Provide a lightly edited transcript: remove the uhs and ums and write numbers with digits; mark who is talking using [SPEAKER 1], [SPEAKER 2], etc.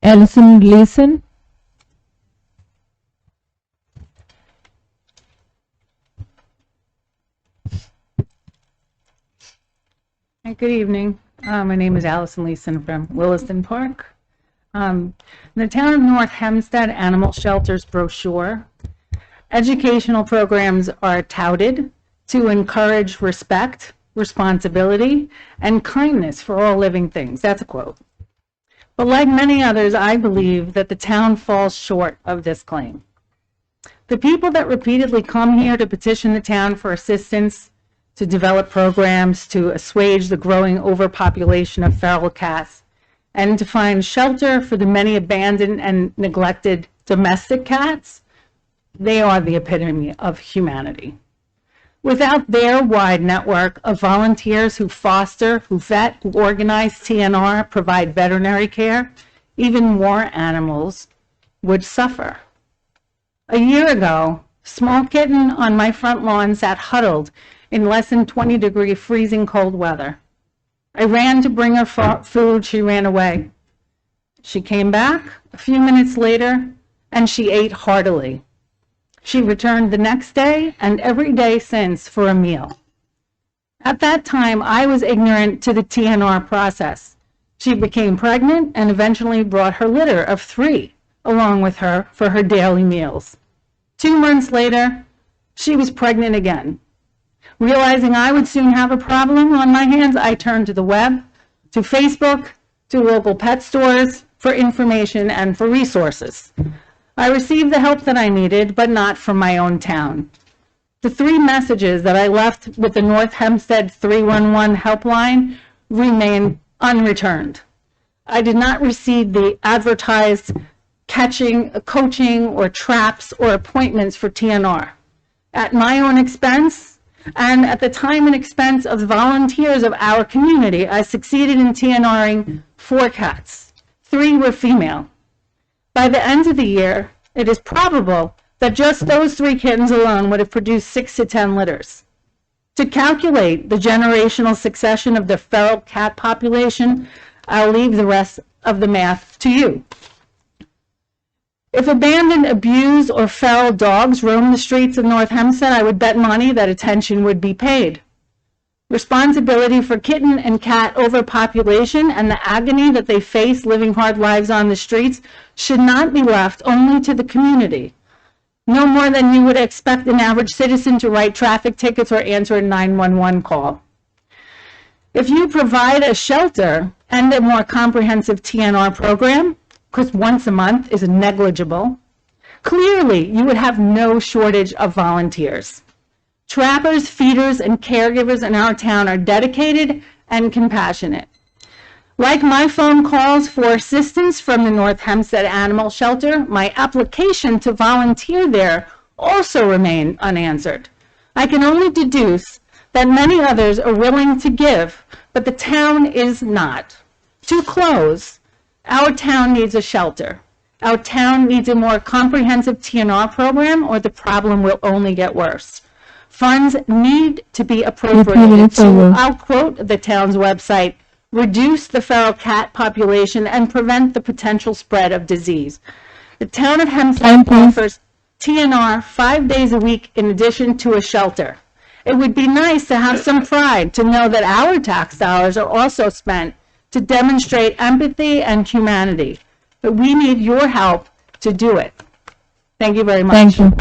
[SPEAKER 1] Alison, Leisen.
[SPEAKER 2] Hi, good evening. My name is Alison Leisen from Williston Park. The Town of North Hempstead Animal Shelters brochure. Educational programs are touted to encourage respect, responsibility, and kindness for all living things. That's a quote. But like many others, I believe that the town falls short of this claim. The people that repeatedly come here to petition the town for assistance, to develop programs to assuage the growing overpopulation of feral cats, and to find shelter for the many abandoned and neglected domestic cats, they are the epitome of humanity. Without their wide network of volunteers who foster, who vet, who organize TNR, provide veterinary care, even more animals would suffer. A year ago, small kitten on my front lawn sat huddled in less than 20-degree freezing cold weather. I ran to bring her food. She ran away. She came back a few minutes later, and she ate heartily. She returned the next day and every day since for a meal. At that time, I was ignorant to the TNR process. She became pregnant and eventually brought her litter of 3 along with her for her daily meals. 2 months later, she was pregnant again. Realizing I would soon have a problem on my hands, I turned to the web, to Facebook, to local pet stores for information and for resources. I received the help that I needed, but not from my own town. The 3 messages that I left with the North Hempstead 311 helpline remain unreturned. I did not receive the advertised coaching or traps or appointments for TNR. At my own expense, and at the time and expense of volunteers of our community, I succeeded in TNRing 4 cats. 3 were female. By the end of the year, it is probable that just those 3 kittens alone would have produced 6 to 10 litters. To calculate the generational succession of the feral cat population, I'll leave the rest of the math to you. If abandoned, abused, or feral dogs roam the streets of North Hempstead, I would bet money that attention would be paid. Responsibility for kitten and cat overpopulation and the agony that they face living hard lives on the streets should not be left only to the community. No more than you would expect an average citizen to write traffic tickets or answer a 911 call. If you provide a shelter and a more comprehensive TNR program, because once a month is negligible, clearly you would have no shortage of volunteers. Trappers, feeders, and caregivers in our town are dedicated and compassionate. Like my phone calls for assistance from the North Hempstead Animal Shelter, my application to volunteer there also remained unanswered. I can only deduce that many others are willing to give, but the town is not. To close, our town needs a shelter. Our town needs a more comprehensive TNR program, or the problem will only get worse. Funds need to be appropriated to, I'll quote the town's website, reduce the feral cat population and prevent the potential spread of disease. The town of Hempstead offers TNR 5 days a week in addition to a shelter. It would be nice to have some pride to know that our tax dollars are also spent to demonstrate empathy and humanity. But we need your help to do it. Thank you very much.
[SPEAKER 1] Thank you.